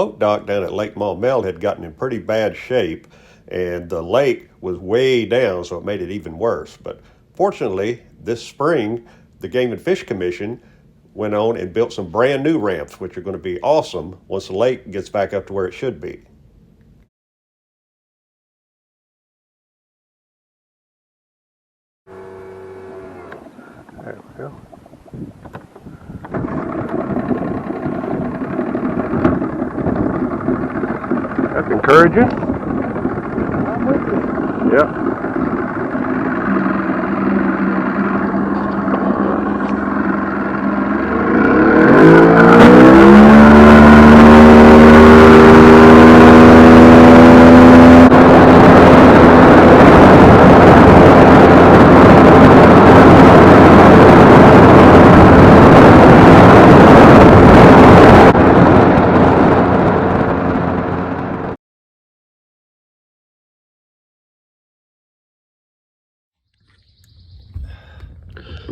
boat dock down at Lake Maumelle had gotten in pretty bad shape, and the lake was way down, so it made it even worse. But fortunately, this spring, the Game and Fish Commission went on and built some brand new ramps, which are going to be awesome once the lake gets back up to where it should be. There we go. That's encouraging. I'm with you. Yep.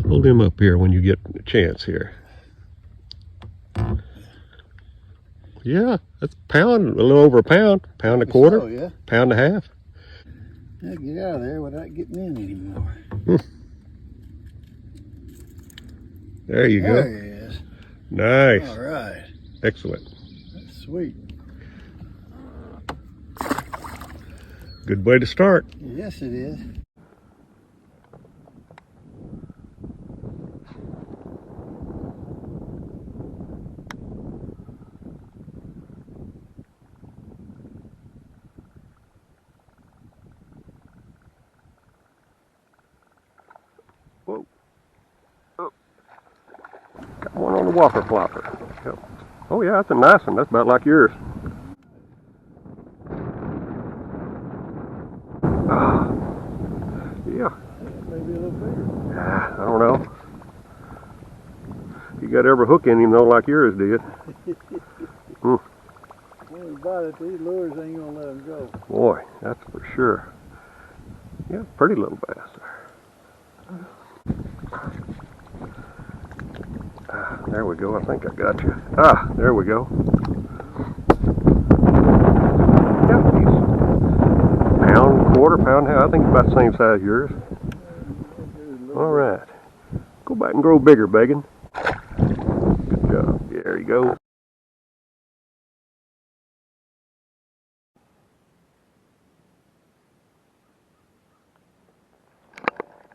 Hold him up here when you get a chance here. Yeah, that's a pound, a little over a pound, pound and a quarter, So, yeah. pound and a half. Yeah, get out of there without getting in anymore. There you go. There he is. Nice. All right. Excellent. That's sweet. Good way to start. Yes, it is. Whoa. Oh. Got one on the whopper flopper. Yep. Oh yeah, that's a nice one. That's about like yours. Ah. Yeah. Maybe a little bigger. I don't know. You got every hook in him though like yours did. One thing about it, these lures ain't gonna let them go. Boy, that's for sure. Yeah, pretty little bass there. Ah, there we go. I think I got you. Ah, there we go. Yeah, he's pound, quarter, pound, half. I think he's about the same size as yours. All right. Go back and grow bigger, Beggin. Good job. Yeah, there you go.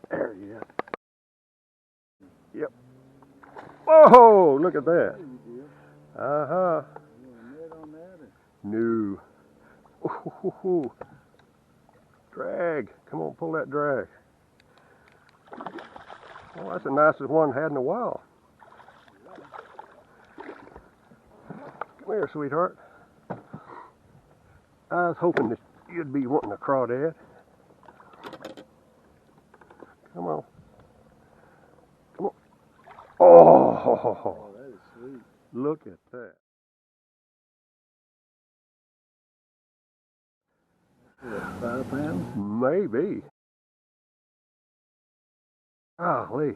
There you go. Yep. Oh, look at that. Uh-huh. No. Ooh, drag. Come on, pull that drag. Oh, that's the nicest one I had in a while. Come here, sweetheart. I was hoping that you'd be wanting a crawdad. Come on. Come on. Oh, that is sweet. Look at that. 5 pounds? Maybe. Golly.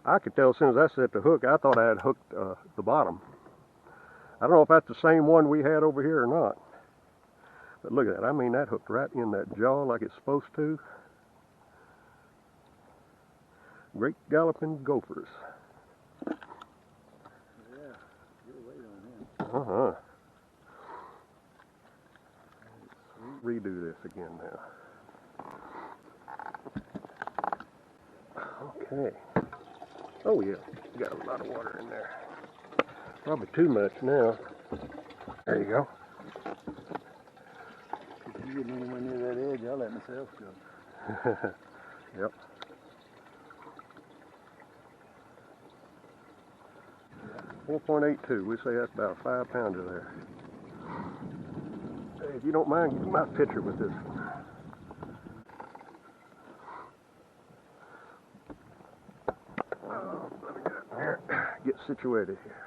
I could tell as soon as I set the hook, I thought I had hooked the bottom. I don't know if that's the same one we had over here or not. But look at that. I mean, that hooked right in that jaw like it's supposed to. Great galloping gophers. Yeah, get weight on him. Uh-huh. Redo this again now. Okay. Oh yeah, you got a lot of water in there. Probably too much now. There you go. If you get anywhere near that edge, I'll let myself go. Yep. .82. We say that's about a 5 pounder there. Hey, if you don't mind, get my picture with this one. Oh, let me get situated here.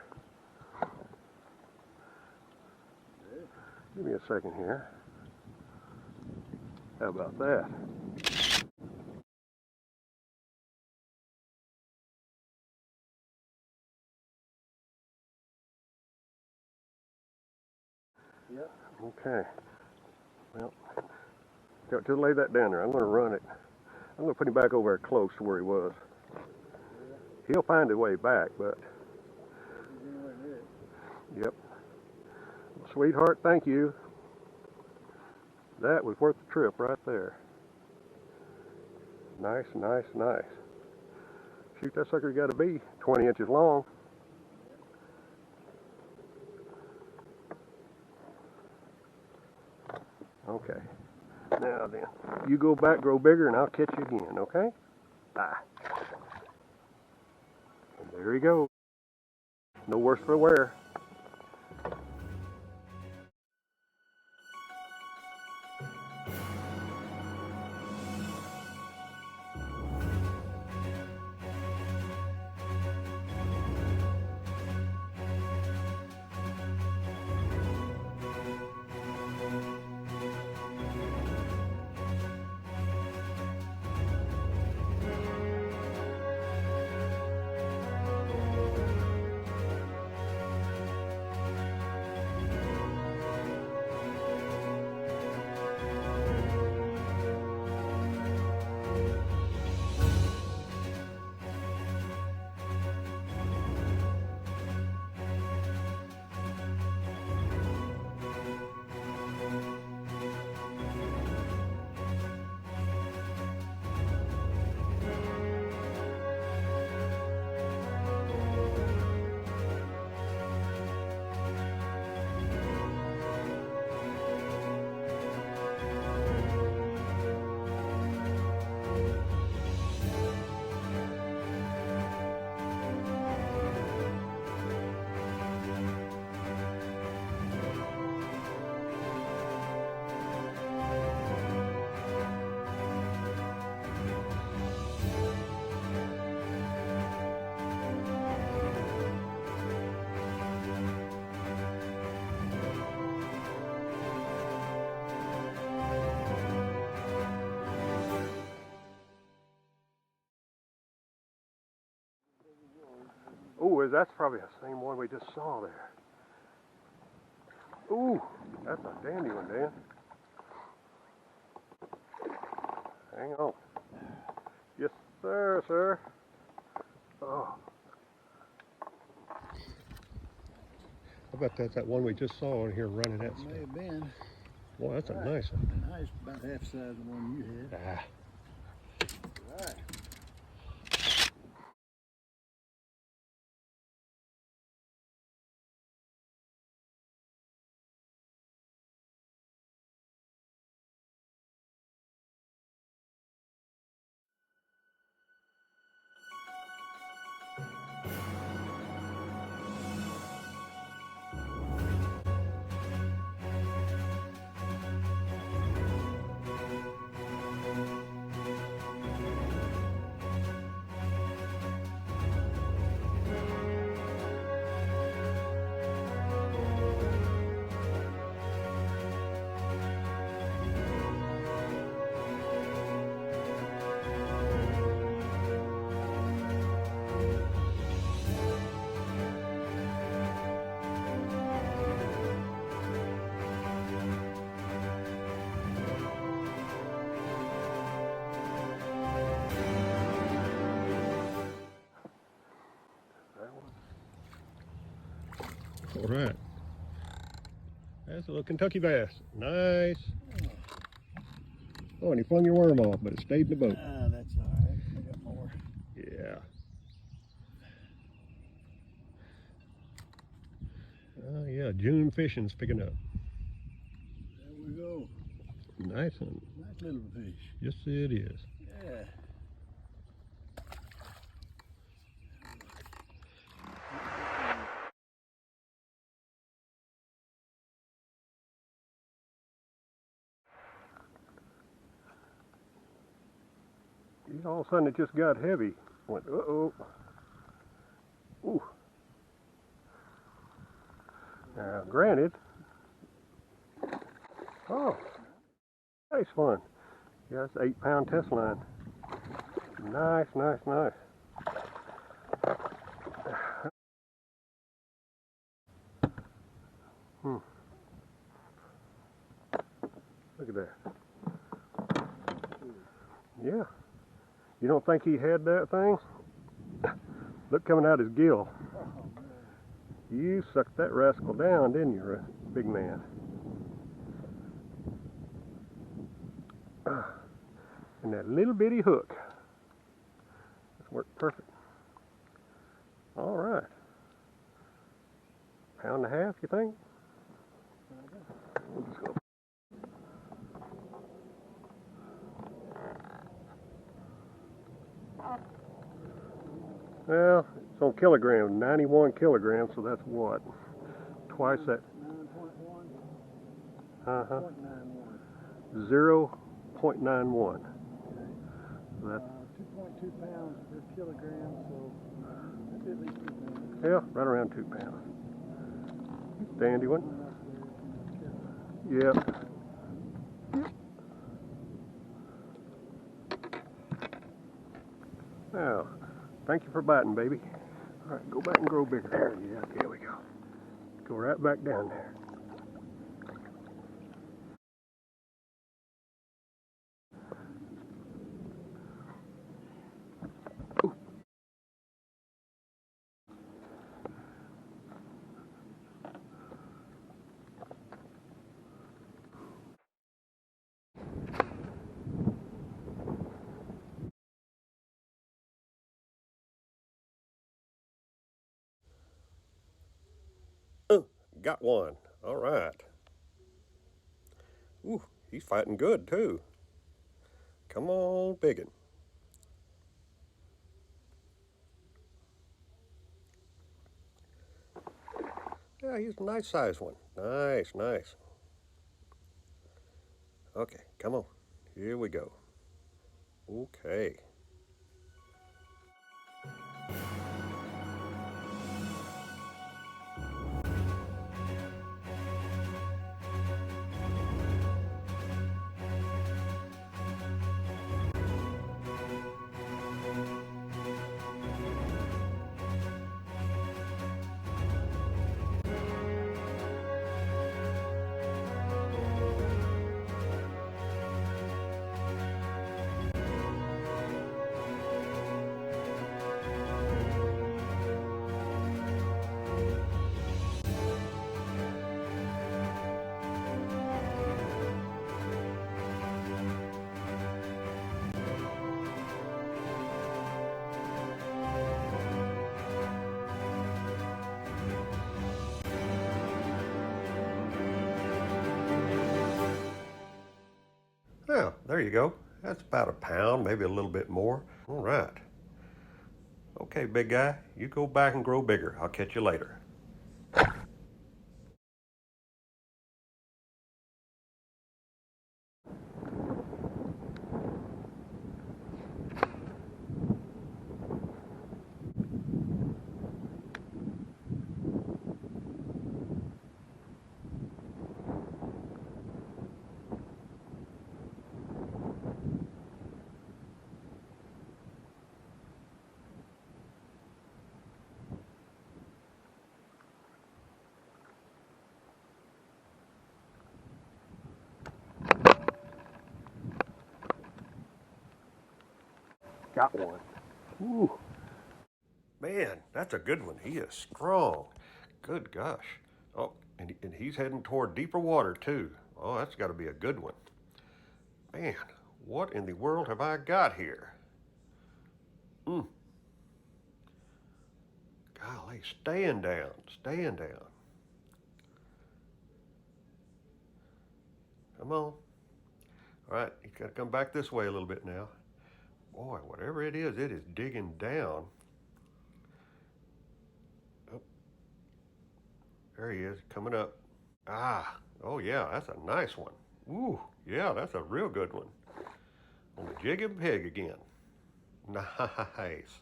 Give me a second here. How about that? Yep. Okay. Well, just lay that down there. I'm going to run it. I'm going to put him back over there close to where he was. He'll find his way back, but... Yep. Sweetheart, thank you. That was worth the trip right there. Nice, nice, nice. Shoot, that sucker's got to be 20 inches long. Okay. Now then, you go back, grow bigger, and I'll catch you again, okay? Bye. And there he goes. No worse for wear. Oh, that's probably the same one we just saw there. Ooh, that's a dandy one, Dan. Hang on. Yes, sir, sir. Oh. I bet that's that one we just saw in here running that stuff. May have been. Boy, that's a nice one. Nice, about half the size of the one you had. Right. All right. That's a little Kentucky bass. Nice. Oh, and he flung your worm off, but it stayed in the boat. Ah, that's all right. I got more. Yeah. Oh, yeah. June fishing's picking up. There we go. Nice one. Nice little fish. Yes, it is. Yeah. All of a sudden it just got heavy. Went, uh-oh. Ooh. Now, granted. Oh. Nice one. Yeah, that's 8-pound test line. Nice, nice, nice. Look at that. Yeah. You don't think he had that thing? Look coming out his gill. You sucked that rascal down, didn't you, big man? And that little bitty hook. This worked perfect. All right. Pound and a half, you think? We'll just go. Well, it's on kilograms, 91 kilograms, so that's what? Twice that. 9.1. Uh-huh. 0.91. 0.91. So that's 2.2 pounds per kilogram, so that's at least 2 pounds. yeah, right around 2 pounds. Dandy one. Yep. Now, thank you for biting, baby. All right, go back and grow bigger. There we go. Go right back down there. Ooh. Got one. All right. Ooh, he's fighting good too. Come on, biggin. Yeah, he's a nice sized one. Nice, nice. Okay, come on. Here we go. Okay. Yeah, there you go. That's about a pound, maybe a little bit more. All right. Okay, big guy, you go back and grow bigger. I'll catch you later. Got one. Ooh. Man, that's a good one. He is strong. Good gosh. Oh, and he's heading toward deeper water too. Oh, that's got to be a good one. Man, what in the world have I got here? Golly, staying down, staying down. Come on. All right, you got to come back this way a little bit now. Boy, whatever it is digging down. Oh, there he is, coming up. Ah, oh yeah, that's a nice one. Ooh, yeah, that's a real good one. On the jig and pig again. Nice.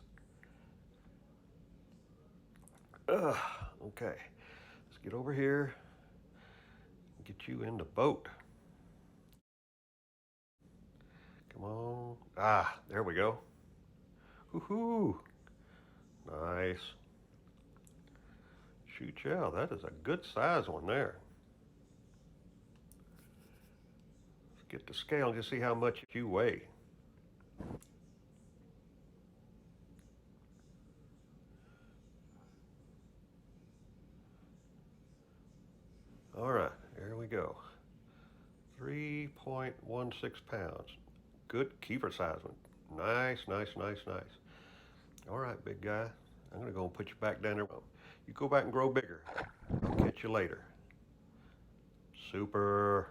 Okay, let's get over here. Get you in the boat. Come on. Ah, there we go. Woohoo! Nice. Shoot, yeah, that is a good size one there. get the scale and just see how much you weigh. All right, here we go. 3.16 pounds. Good keeper size one. Nice, nice, nice, nice. All right, big guy. I'm gonna go and put you back down there. You go back and grow bigger. I'll catch you later. Super.